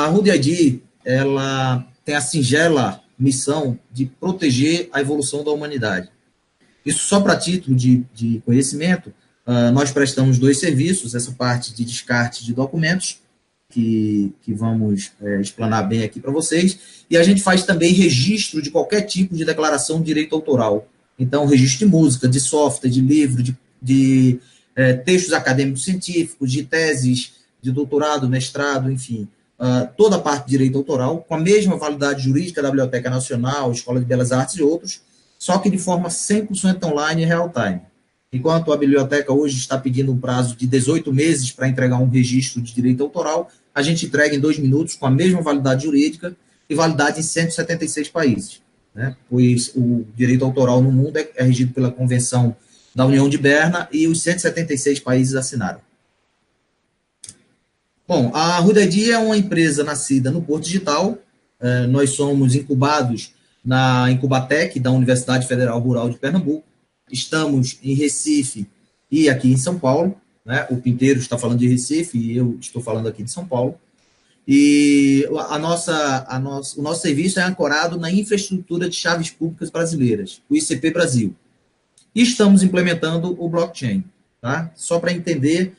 Root ID, ela tem a singela missão de proteger a evolução da humanidade. Isso só para título de conhecimento, nós prestamos 2 serviços, essa parte de descarte de documentos, que vamos explanar bem aqui para vocês, e a gente faz também registro de qualquer tipo de declaração de direito autoral. Então, registro de música, de software, de livro, de textos acadêmicos científicos, de teses de doutorado, mestrado, enfim, toda a parte de direito autoral, com a mesma validade jurídica da Biblioteca Nacional, Escola de Belas Artes e outros, só que de forma 100% online e real-time. Enquanto a biblioteca hoje está pedindo um prazo de 18 meses para entregar um registro de direito autoral, a gente entrega em 2 minutos com a mesma validade jurídica e validade em 176 países, né? Pois o direito autoral no mundo é regido pela Convenção da União de Berna e os 176 países assinaram. Bom, a Root ID é uma empresa nascida no Porto Digital, nós somos incubados na Incubatec da Universidade Federal Rural de Pernambuco, estamos em Recife e aqui em São Paulo, né? O Pinteiro está falando de Recife e eu estou falando aqui de São Paulo, e o nosso serviço é ancorado na infraestrutura de chaves públicas brasileiras, o ICP Brasil, e estamos implementando o blockchain, tá? Só para entender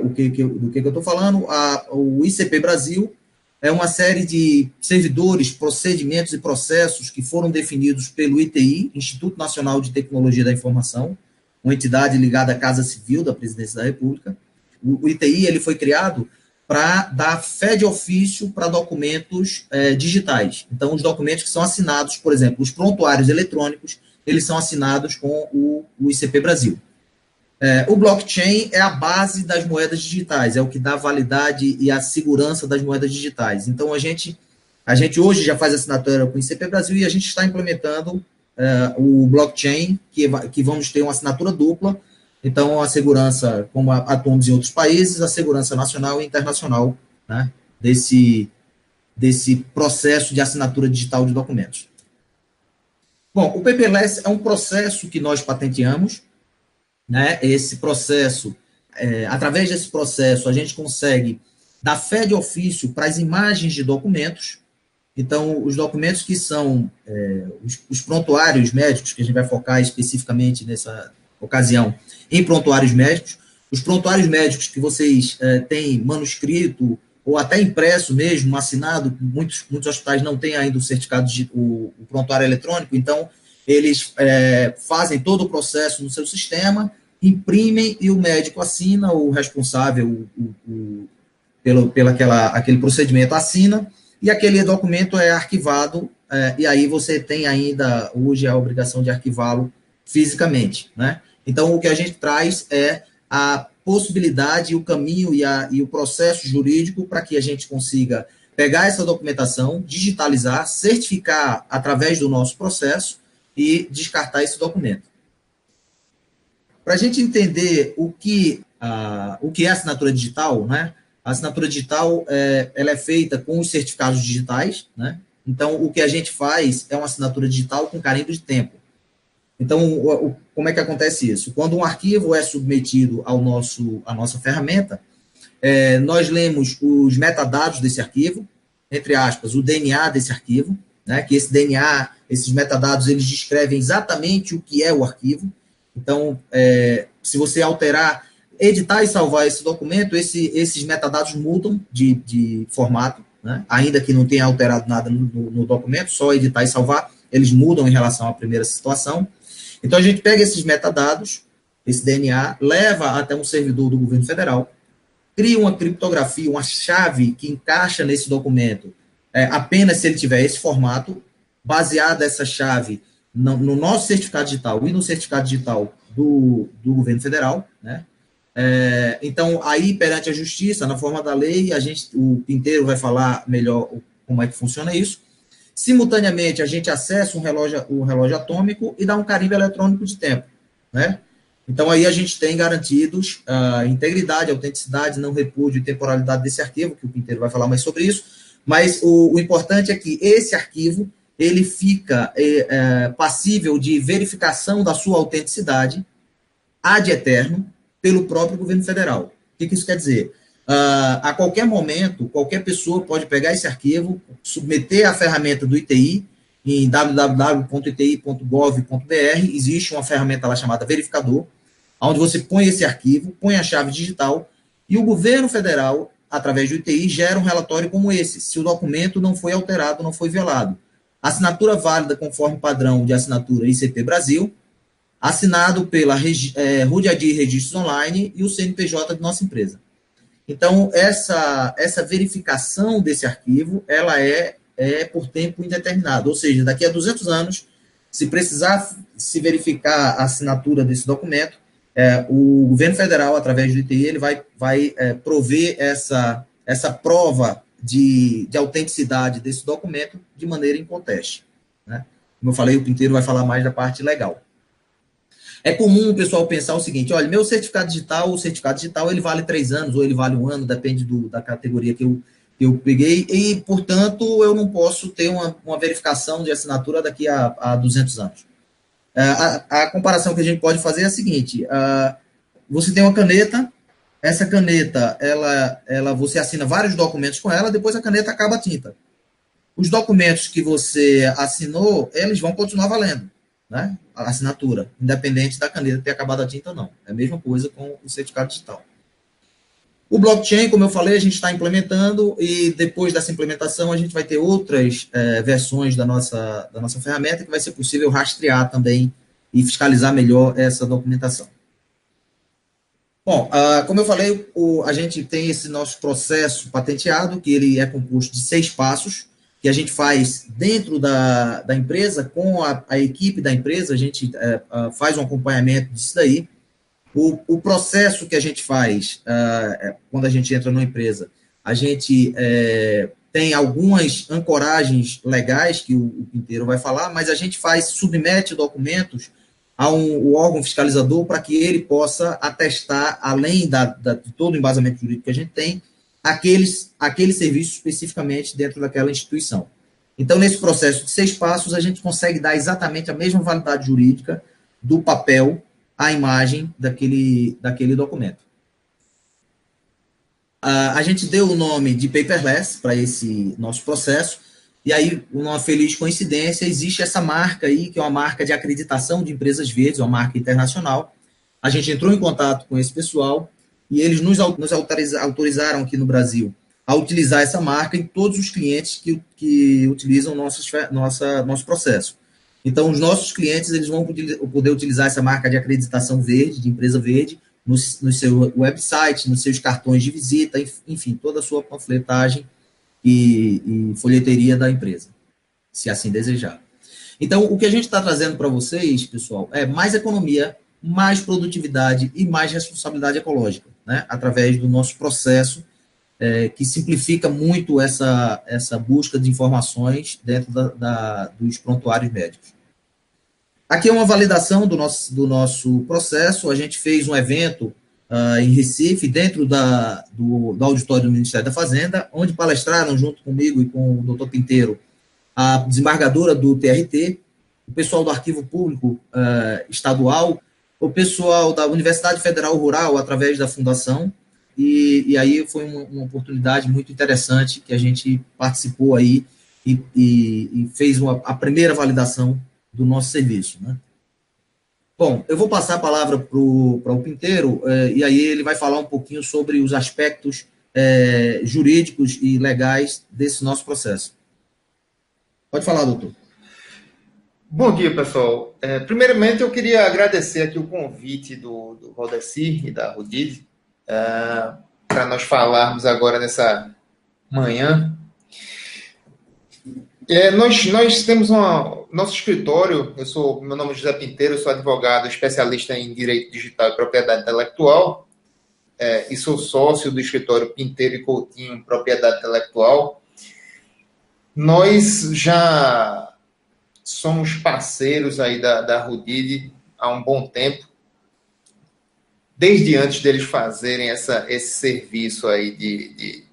do que eu estou falando, o ICP Brasil é uma série de servidores, procedimentos e processos que foram definidos pelo ITI, Instituto Nacional de Tecnologia da Informação, uma entidade ligada à Casa Civil da Presidência da República. O ITI ele foi criado para dar fé de ofício para documentos digitais. Então, os documentos que são assinados, por exemplo, os prontuários eletrônicos, eles são assinados com o ICP Brasil. O blockchain é a base das moedas digitais, é o que dá validade e a segurança das moedas digitais. Então, a gente hoje já faz assinatura com o ICP Brasil e a gente está implementando o blockchain, que vamos ter uma assinatura dupla. Então, a segurança, como atuamos em outros países, a segurança nacional e internacional, né, desse processo de assinatura digital de documentos. Bom, o paperless é um processo que nós patenteamos, né? Esse processo, através desse processo, a gente consegue dar fé de ofício para as imagens de documentos. Então, os documentos que são os prontuários médicos, que a gente vai focar especificamente nessa ocasião, em prontuários médicos, os prontuários médicos que vocês têm manuscrito ou até impresso mesmo, assinado, muitos hospitais não têm ainda o certificado o prontuário eletrônico, então eles fazem todo o processo no seu sistema, imprimem e o médico assina, o responsável aquele procedimento assina, e aquele documento é arquivado, e aí você tem ainda hoje a obrigação de arquivá-lo fisicamente, né? Então, o que a gente traz é a possibilidade, o caminho e o processo jurídico para que a gente consiga pegar essa documentação, digitalizar, certificar através do nosso processo e descartar esse documento. Para a gente entender o que é assinatura digital, né? A assinatura digital ela é feita com os certificados digitais, né? Então, o que a gente faz é uma assinatura digital com carimbo de tempo. Então, como é que acontece isso? Quando um arquivo é submetido à nossa ferramenta, nós lemos os metadados desse arquivo, entre aspas, o DNA desse arquivo, né, que esse DNA, esses metadados, eles descrevem exatamente o que é o arquivo. Então, se você alterar, editar e salvar esse documento, esses metadados mudam de formato, né, ainda que não tenha alterado nada no documento, só editar e salvar, eles mudam em relação à primeira situação. Então, a gente pega esses metadados, esse DNA, leva até um servidor do governo federal, cria uma criptografia, uma chave que encaixa nesse documento, apenas se ele tiver esse formato, baseada essa chave no nosso certificado digital e no certificado digital do governo federal, né? Então, aí, perante a justiça, na forma da lei, o Pinteiro vai falar melhor como é que funciona isso. Simultaneamente, a gente acessa um relógio atômico e dá um carimbo eletrônico de tempo, né? Então, aí a gente tem garantidos a integridade, a autenticidade, não repúdio e temporalidade desse arquivo, que o Pinteiro vai falar mais sobre isso, mas o importante é que esse arquivo, ele fica passível de verificação da sua autenticidade ad eterno pelo próprio governo federal. O que isso quer dizer? A qualquer momento, qualquer pessoa pode pegar esse arquivo, submeter à ferramenta do ITI, em www.iti.gov.br, existe uma ferramenta lá chamada verificador, onde você põe esse arquivo, põe a chave digital, e o governo federal, através do ITI, gera um relatório como esse, se o documento não foi alterado, não foi violado. Assinatura válida conforme padrão de assinatura ICP Brasil, assinado pela Rudiadir Registros Online e o CNPJ de nossa empresa. Então, essa verificação desse arquivo, ela é por tempo indeterminado, ou seja, daqui a 200 anos, se precisar se verificar a assinatura desse documento, o governo federal, através do ITI, ele vai prover essa prova de autenticidade desse documento de maneira inconteste. Né? Como eu falei, o Pinteiro vai falar mais da parte legal. É comum o pessoal pensar o seguinte, olha, meu certificado digital ele vale 3 anos, ou ele vale 1 ano, depende da categoria que eu peguei, e, portanto, eu não posso ter uma verificação de assinatura daqui a 200 anos. A comparação que a gente pode fazer é a seguinte, você tem uma caneta, essa caneta, você assina vários documentos com ela, depois a caneta acaba a tinta. Os documentos que você assinou, eles vão continuar valendo, né? A assinatura, independente da caneta ter acabado a tinta ou não. É a mesma coisa com o certificado digital. O blockchain, como eu falei, a gente está implementando e depois dessa implementação a gente vai ter outras versões da nossa ferramenta que vai ser possível rastrear também e fiscalizar melhor essa documentação. Bom, como eu falei, a gente tem esse nosso processo patenteado, que ele é composto de 6 passos, que a gente faz dentro da empresa, com a equipe da empresa, a gente faz um acompanhamento disso daí. O processo que a gente faz quando a gente entra numa empresa, a gente tem algumas ancoragens legais que o Pinteiro vai falar, mas a gente submete documentos o órgão fiscalizador para que ele possa atestar, além de todo o embasamento jurídico que a gente tem, aquele serviço especificamente dentro daquela instituição. Então, nesse processo de 6 passos, a gente consegue dar exatamente a mesma validade jurídica do papel à imagem daquele documento. A gente deu o nome de paperless para esse nosso processo, e aí, uma feliz coincidência, existe essa marca aí, que é uma marca de acreditação de empresas verdes, uma marca internacional. A gente entrou em contato com esse pessoal e eles nos autorizaram aqui no Brasil a utilizar essa marca em todos os clientes que utilizam nosso processo. Então, os nossos clientes eles vão poder utilizar essa marca de acreditação verde, de empresa verde, no seu website, nos seus cartões de visita, enfim, toda a sua panfletagem e folheteria da empresa, se assim desejar. Então, o que a gente está trazendo para vocês, pessoal, é mais economia, mais produtividade e mais responsabilidade ecológica, né? Através do nosso processo, que simplifica muito essa busca de informações dentro dos prontuários médicos. Aqui é uma validação do nosso processo. A gente fez um evento em Recife, dentro do auditório do Ministério da Fazenda, onde palestraram junto comigo e com o doutor Pinteiro a desembargadora do TRT, o pessoal do Arquivo Público Estadual, o pessoal da Universidade Federal Rural, através da Fundação, e aí foi uma oportunidade muito interessante que a gente participou aí e fez a primeira validação do nosso serviço, né? Bom, eu vou passar a palavra para o Pinteiro, e aí ele vai falar um pouquinho sobre os aspectos jurídicos e legais desse nosso processo. Pode falar, doutor. Bom dia, pessoal. Primeiramente, eu queria agradecer aqui o convite do Valdecir e da Rudide para nós falarmos agora nessa manhã. Nós temos nosso escritório, meu nome é José Pinteiro, eu sou advogado especialista em Direito Digital e Propriedade Intelectual, e sou sócio do escritório Pinteiro e Coutinho Propriedade Intelectual. Nós já somos parceiros aí da Rudide há um bom tempo, desde antes deles fazerem esse serviço aí de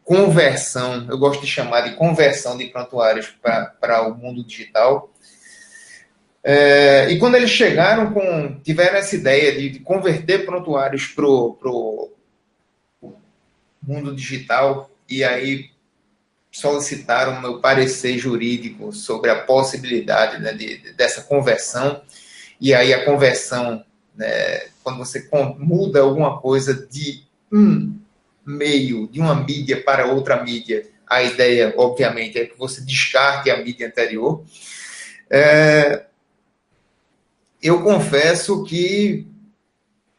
conversão, eu gosto de chamar de conversão de prontuários para o mundo digital. E quando eles tiveram essa ideia de converter prontuários mundo digital, e aí solicitaram o meu parecer jurídico sobre a possibilidade, né, dessa conversão. E aí a conversão, né, quando você muda alguma coisa de um meio, de uma mídia para outra mídia, a ideia, obviamente, é que você descarte a mídia anterior. Eu confesso que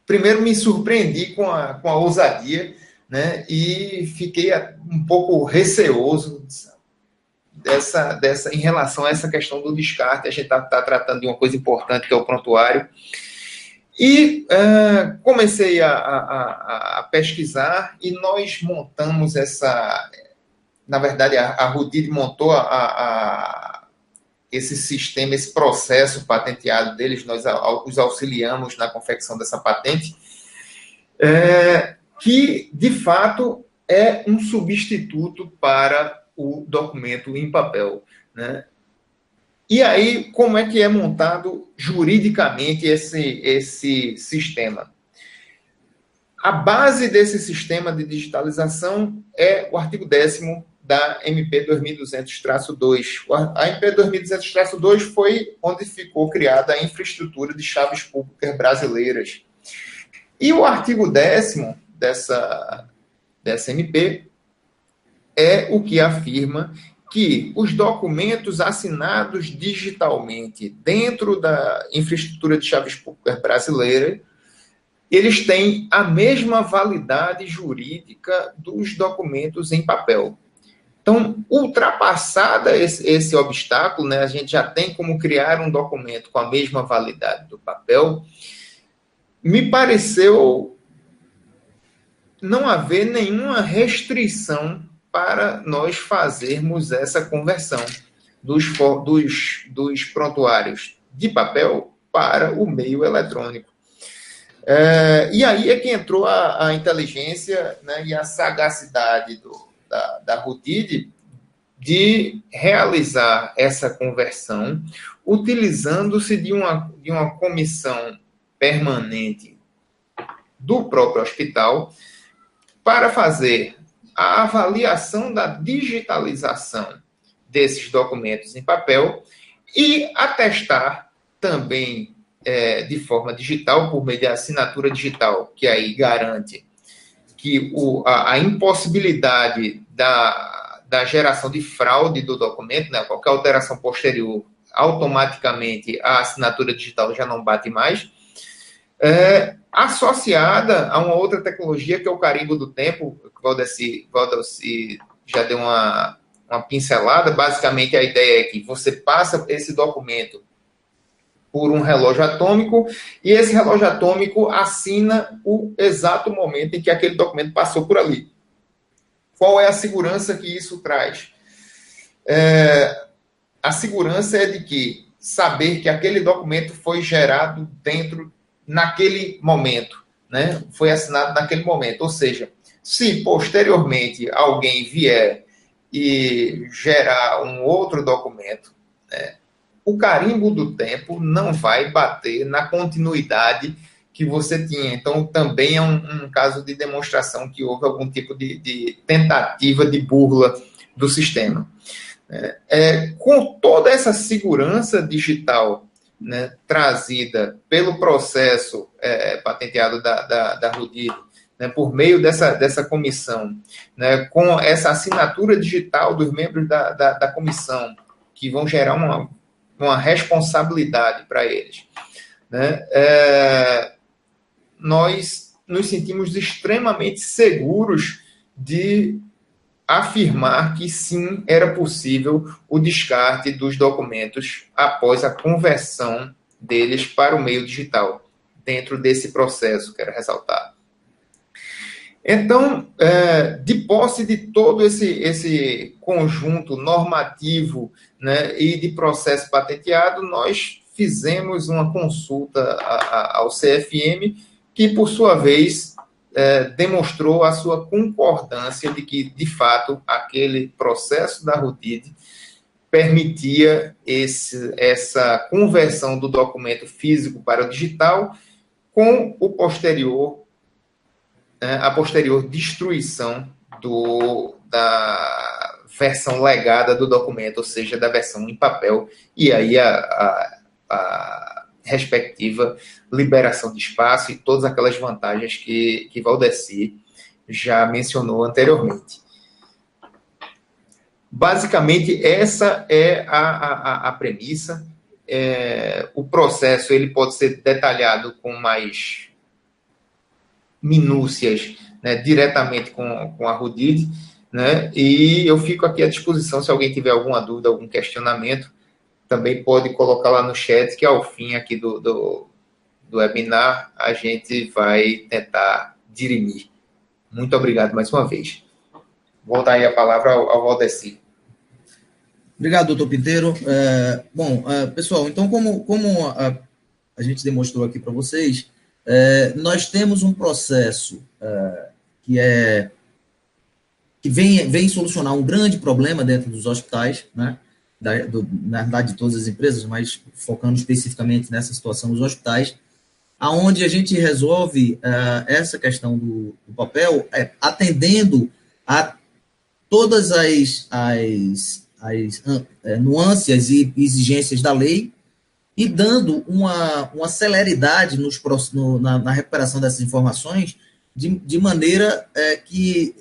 primeiro me surpreendi com a ousadia, né, e fiquei um pouco receoso em relação a essa questão do descarte. A gente está tratando de uma coisa importante, que é o prontuário. E comecei a pesquisar, e nós montamos na verdade, a Rudid montou esse sistema, esse processo patenteado deles. Nós os auxiliamos na confecção dessa patente, que, de fato, é um substituto para o documento em papel, né? E aí, como é que é montado juridicamente esse sistema? A base desse sistema de digitalização é o artigo 10º da MP 2200-2. A MP 2200-2 foi onde ficou criada a infraestrutura de chaves públicas brasileiras. E o artigo 10º dessa MP é o que afirma que os documentos assinados digitalmente dentro da infraestrutura de chaves públicas brasileira, eles têm a mesma validade jurídica dos documentos em papel. Então, ultrapassada esse obstáculo, né, a gente já tem como criar um documento com a mesma validade do papel, me pareceu não haver nenhuma restrição para nós fazermos essa conversão dos prontuários de papel para o meio eletrônico. E aí é que entrou a inteligência, né, e a sagacidade da Rudid de realizar essa conversão, utilizando-se de uma comissão permanente do próprio hospital para fazer a avaliação da digitalização desses documentos em papel e atestar também de forma digital, por meio de assinatura digital, que aí garante que a impossibilidade da geração de fraude do documento, né, qualquer alteração posterior, automaticamente a assinatura digital já não bate mais, associada a uma outra tecnologia, que é o carimbo do tempo, que o Valdeci já deu uma pincelada. Basicamente, a ideia é que você passa esse documento por um relógio atômico, e esse relógio atômico assina o exato momento em que aquele documento passou por ali. Qual é a segurança que isso traz? A segurança é de que saber que aquele documento foi gerado naquele momento, né? Foi assinado naquele momento. Ou seja, se posteriormente alguém vier e gerar um outro documento, né, o carimbo do tempo não vai bater na continuidade que você tinha. Então, também é um caso de demonstração que houve algum tipo de tentativa de burla do sistema. Com toda essa segurança digital, né, trazida pelo processo patenteado da Rudid, né, por meio dessa comissão, né, com essa assinatura digital dos membros da comissão, que vão gerar uma responsabilidade para eles, né, nós nos sentimos extremamente seguros de afirmar que sim, era possível o descarte dos documentos após a conversão deles para o meio digital, dentro desse processo, quero ressaltar. Então, de posse de todo esse conjunto normativo, né, e de processo patenteado, nós fizemos uma consulta ao CFM, que, por sua vez, demonstrou a sua concordância de que, de fato, aquele processo da Rudid permitia essa conversão do documento físico para o digital, com a posterior destruição da versão legada do documento, ou seja, da versão em papel, e aí a respectiva liberação de espaço e todas aquelas vantagens que Valdeci já mencionou anteriormente. Basicamente, essa é a premissa. O processo ele pode ser detalhado com mais minúcias, né, diretamente com a Rudid, né, e eu fico aqui à disposição se alguém tiver alguma dúvida, algum questionamento, também pode colocar lá no chat, que ao fim aqui do webinar a gente vai tentar dirimir. Muito obrigado mais uma vez. Vou dar aí a palavra ao Valdeci. Obrigado, doutor Pinteiro. Pessoal, então, como a gente demonstrou aqui para vocês, nós temos um processo que vem solucionar um grande problema dentro dos hospitais, né? Na verdade, de todas as empresas, mas focando especificamente nessa situação dos hospitais, aonde a gente resolve essa questão do papel, atendendo a todas as nuances e exigências da lei e dando uma celeridade na recuperação dessas informações de maneira que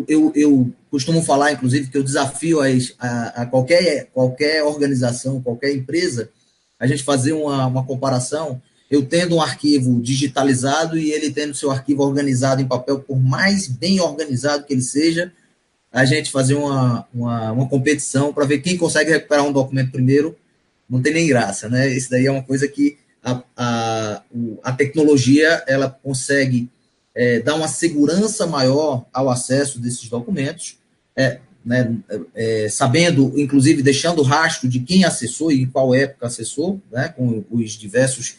eu costumo falar, inclusive, que eu desafio a qualquer organização, qualquer empresa, a gente fazer uma comparação, eu tendo um arquivo digitalizado e ele tendo seu arquivo organizado em papel, por mais bem organizado que ele seja, a gente fazer uma competição para ver quem consegue recuperar um documento primeiro, não tem nem graça, né? Isso daí é uma coisa que a tecnologia ela consegue dar uma segurança maior ao acesso desses documentos, sabendo, inclusive, deixando rastro de quem acessou e em qual época acessou, né, com os diversos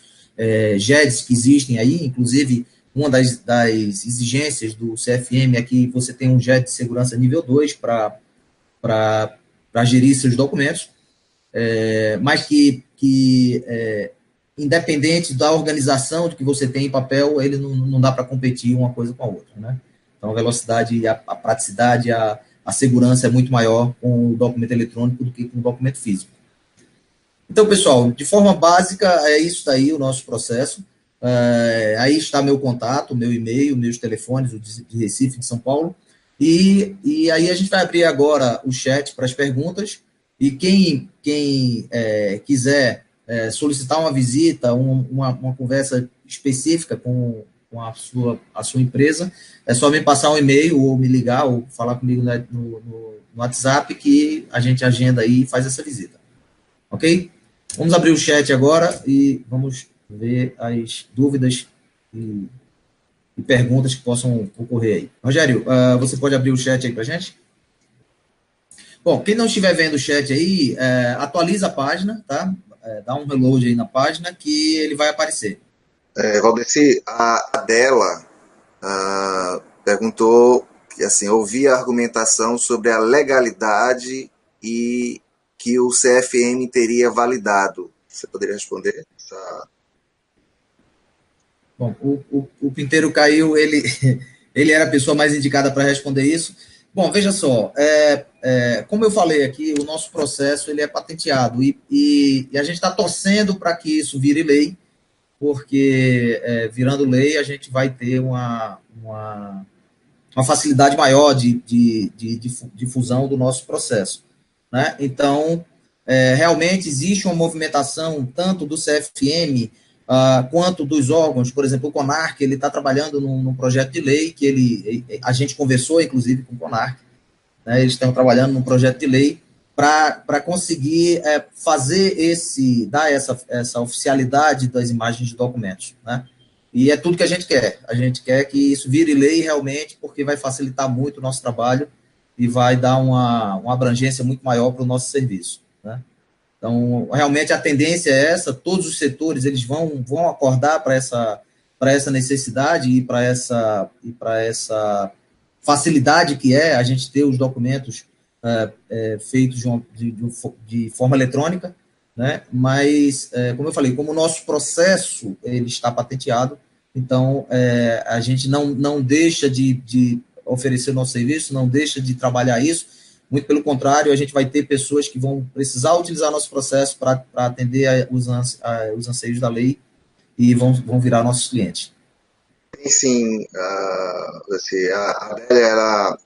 GEDs que existem aí, inclusive uma das exigências do CFM é que você tem um GED de segurança nível 2 para gerir seus documentos, mas que independente da organização de que você tem em papel, ele não dá para competir uma coisa com a outra, né? Então, a velocidade, a praticidade, a segurança é muito maior com o documento eletrônico do que com o documento físico. Então, pessoal, de forma básica, é isso daí o nosso processo. Aí está meu contato, meu e-mail, meus telefones, o de Recife, de São Paulo, e aí a gente vai abrir agora o chat para as perguntas, e quem quiser solicitar uma visita, uma conversa específica com a sua empresa, é só me passar um e-mail, ou me ligar, ou falar comigo no WhatsApp, que a gente agenda aí e faz essa visita. Ok? Vamos abrir o chat agora e vamos ver as dúvidas e perguntas que possam ocorrer aí. Rogério, você pode abrir o chat aí para a gente? Bom, quem não estiver vendo o chat aí, atualiza a página, tá? Dá um reload aí na página que ele vai aparecer. Valdeci, a Adela perguntou que, assim, ouvi a argumentação sobre a legalidade e que o CFM teria validado. Você poderia responder? Bom, o Pinteiro caiu, ele era a pessoa mais indicada para responder isso. Bom, veja só, como eu falei aqui, o nosso processo ele é patenteado e a gente está torcendo para que isso vire lei, porque virando lei a gente vai ter uma facilidade maior de difusão do nosso processo, né? Então, realmente existe uma movimentação tanto do CFM quanto dos órgãos. Por exemplo, o CONARC, ele está trabalhando num projeto de lei que a gente conversou, inclusive, com o CONARC, né? Eles estão trabalhando num projeto de lei para conseguir dar essa oficialidade das imagens de documentos, né? E é tudo que a gente quer. A gente quer que isso vire lei realmente, porque vai facilitar muito o nosso trabalho e vai dar uma abrangência muito maior para o nosso serviço, né? Então, realmente, a tendência é essa, todos os setores eles vão acordar para essa necessidade e para essa facilidade que é a gente ter os documentos feitos de forma eletrônica, né? Mas, como eu falei, como o nosso processo ele está patenteado, então a gente não deixa de oferecer o nosso serviço, não deixa de trabalhar isso, muito pelo contrário, a gente vai ter pessoas que vão precisar utilizar nosso processo para atender os anseios da lei e vão virar nossos clientes. Sim, a Adélia, ela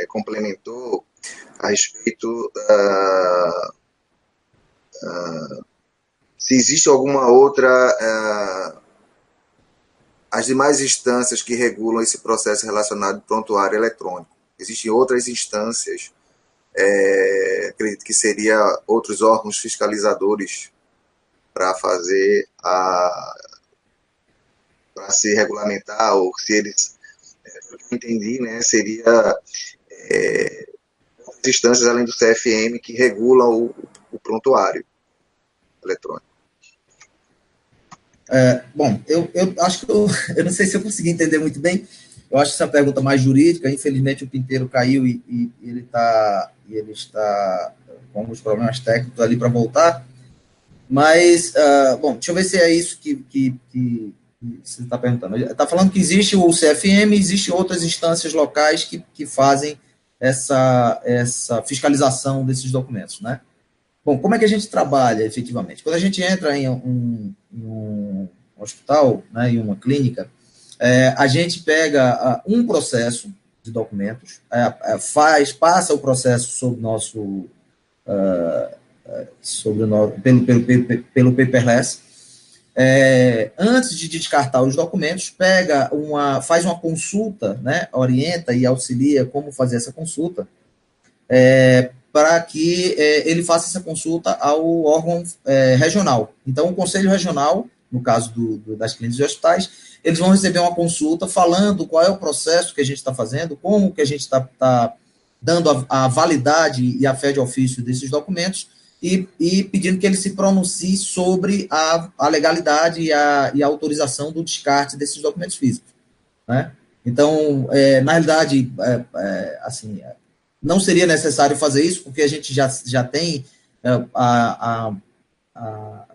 complementou a respeito se existe alguma outra, as demais instâncias que regulam esse processo relacionado ao prontuário eletrônico. Existem outras instâncias, acredito que seria outros órgãos fiscalizadores para fazer para se regulamentar, ou se eles, pelo que eu entendi, né, seria instâncias além do CFM que regulam o prontuário eletrônico. Bom, eu acho que eu não sei se eu consegui entender muito bem. Eu acho que essa é uma pergunta mais jurídica. Infelizmente, o Pinteiro caiu e ele está com alguns problemas técnicos ali para voltar. Mas, bom, deixa eu ver se é isso que você está perguntando. Está falando que existe o CFM, existem outras instâncias locais que fazem essa fiscalização desses documentos, né? Bom, como é que a gente trabalha efetivamente? Quando a gente entra em um hospital, né, em uma clínica, a gente pega um processo de documentos, passa o processo pelo paperless. Antes de descartar os documentos, faz uma consulta, né, orienta e auxilia como fazer essa consulta, para que ele faça essa consulta ao órgão regional. Então, o Conselho Regional, no caso das clínicas e hospitais, eles vão receber uma consulta falando qual é o processo que a gente está fazendo, como que a gente está dando a validade e a fé de ofício desses documentos, e pedindo que ele se pronuncie sobre a legalidade e a autorização do descarte desses documentos físicos, né? Então, na realidade, assim, não seria necessário fazer isso, porque a gente já tem a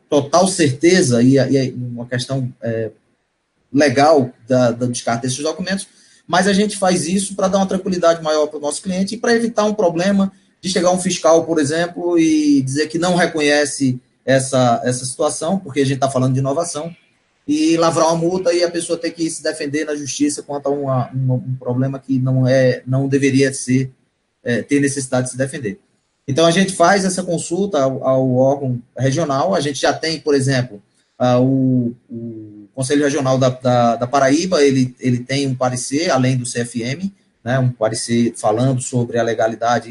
total certeza e uma questão legal do descarte desses documentos, mas a gente faz isso para dar uma tranquilidade maior para o nosso cliente e para evitar um problema de chegar um fiscal, por exemplo, e dizer que não reconhece essa situação, porque a gente está falando de inovação, e lavrar uma multa e a pessoa ter que se defender na justiça quanto a um problema que não deveria ter necessidade de se defender. Então, a gente faz essa consulta ao órgão regional. A gente já tem, por exemplo, o Conselho Regional da Paraíba, ele tem um parecer, além do CFM, né, um parecer falando sobre a legalidade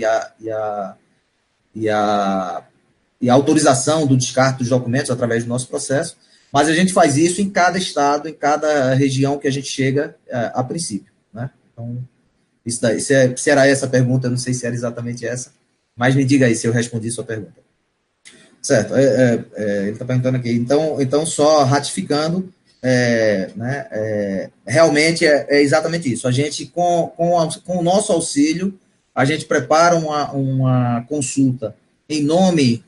e a autorização do descarte dos documentos através do nosso processo, mas a gente faz isso em cada estado, em cada região que a gente chega a princípio, né? Então, isso daí, se era essa a pergunta, eu não sei se era exatamente essa, mas me diga aí se eu respondi sua pergunta. Certo, ele está perguntando aqui, então só ratificando, realmente é exatamente isso. A gente, com o nosso auxílio, a gente prepara uma consulta em nome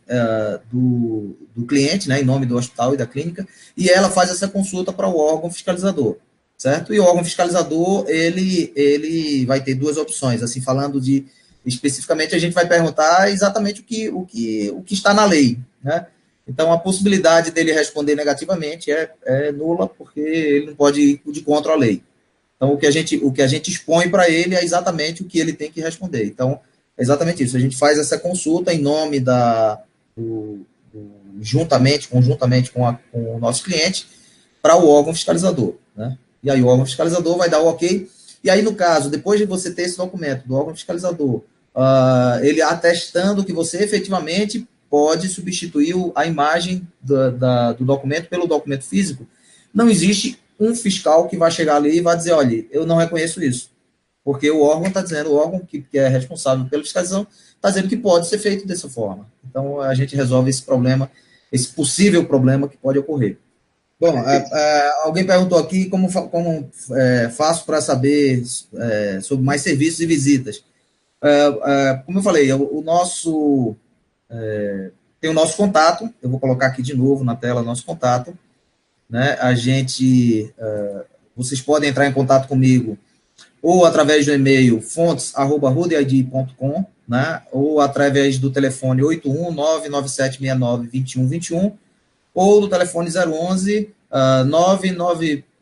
do cliente, né, em nome do hospital e da clínica, e ela faz essa consulta para o órgão fiscalizador, certo? E o órgão fiscalizador, ele vai ter duas opções, assim, falando especificamente, a gente vai perguntar exatamente o que está na lei, né? Então, a possibilidade dele responder negativamente é nula, porque ele não pode ir de contra a lei. Então, o que a gente expõe para ele é exatamente o que ele tem que responder. Então, é exatamente isso. A gente faz essa consulta em nome conjuntamente com o nosso cliente para o órgão fiscalizador, né? E aí o órgão fiscalizador vai dar o ok. E aí, no caso, depois de você ter esse documento do órgão fiscalizador, ele atestando que você efetivamente pode substituir a imagem do documento pelo documento físico, não existe um fiscal que vai chegar ali e vai dizer, olha, eu não reconheço isso, porque o órgão está dizendo, o órgão que é responsável pela fiscalização está dizendo que pode ser feito dessa forma. Então, a gente resolve esse problema, esse possível problema que pode ocorrer. Bom, alguém perguntou aqui como faço para saber sobre mais serviços e visitas. Como eu falei, tem o nosso contato, eu vou colocar aqui de novo na tela nosso contato, né? Vocês podem entrar em contato comigo ou através do e-mail fontes@rodeid.com, né? Ou através do telefone 81997692121, ou do telefone 011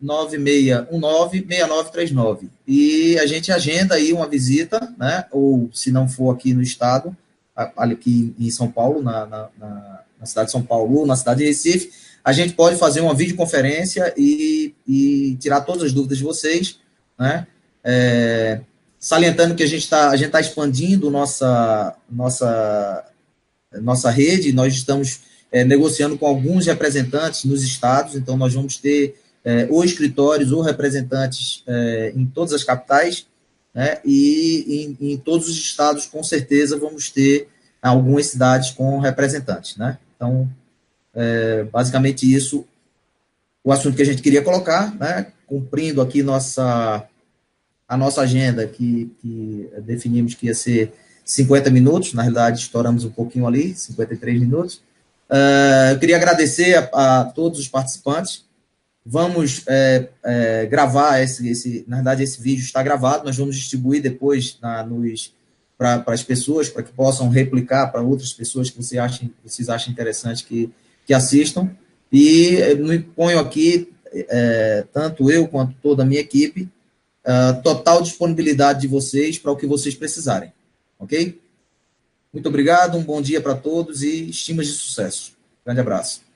996196939. E a gente agenda aí uma visita, né? Ou se não for aqui no estado, aqui em São Paulo, na cidade de São Paulo, ou na cidade de Recife, a gente pode fazer uma videoconferência e tirar todas as dúvidas de vocês, né? Salientando que a gente tá expandindo nossa rede, nós estamos negociando com alguns representantes nos estados, então nós vamos ter ou escritórios ou representantes em todas as capitais, né? E em todos os estados, com certeza, vamos ter algumas cidades com representantes, né? Então, basicamente isso, o assunto que a gente queria colocar, né? Cumprindo aqui a nossa agenda, que definimos que ia ser 50 minutos, na realidade estouramos um pouquinho ali, 53 minutos. Eu queria agradecer a todos os participantes. Vamos gravar na verdade esse vídeo está gravado, nós vamos distribuir depois para as pessoas, para que possam replicar para outras pessoas que vocês achem interessante que assistam. E me ponho aqui, tanto eu quanto toda a minha equipe, total disponibilidade de vocês para o que vocês precisarem, ok? Muito obrigado, um bom dia para todos e estimas de sucesso. Grande abraço.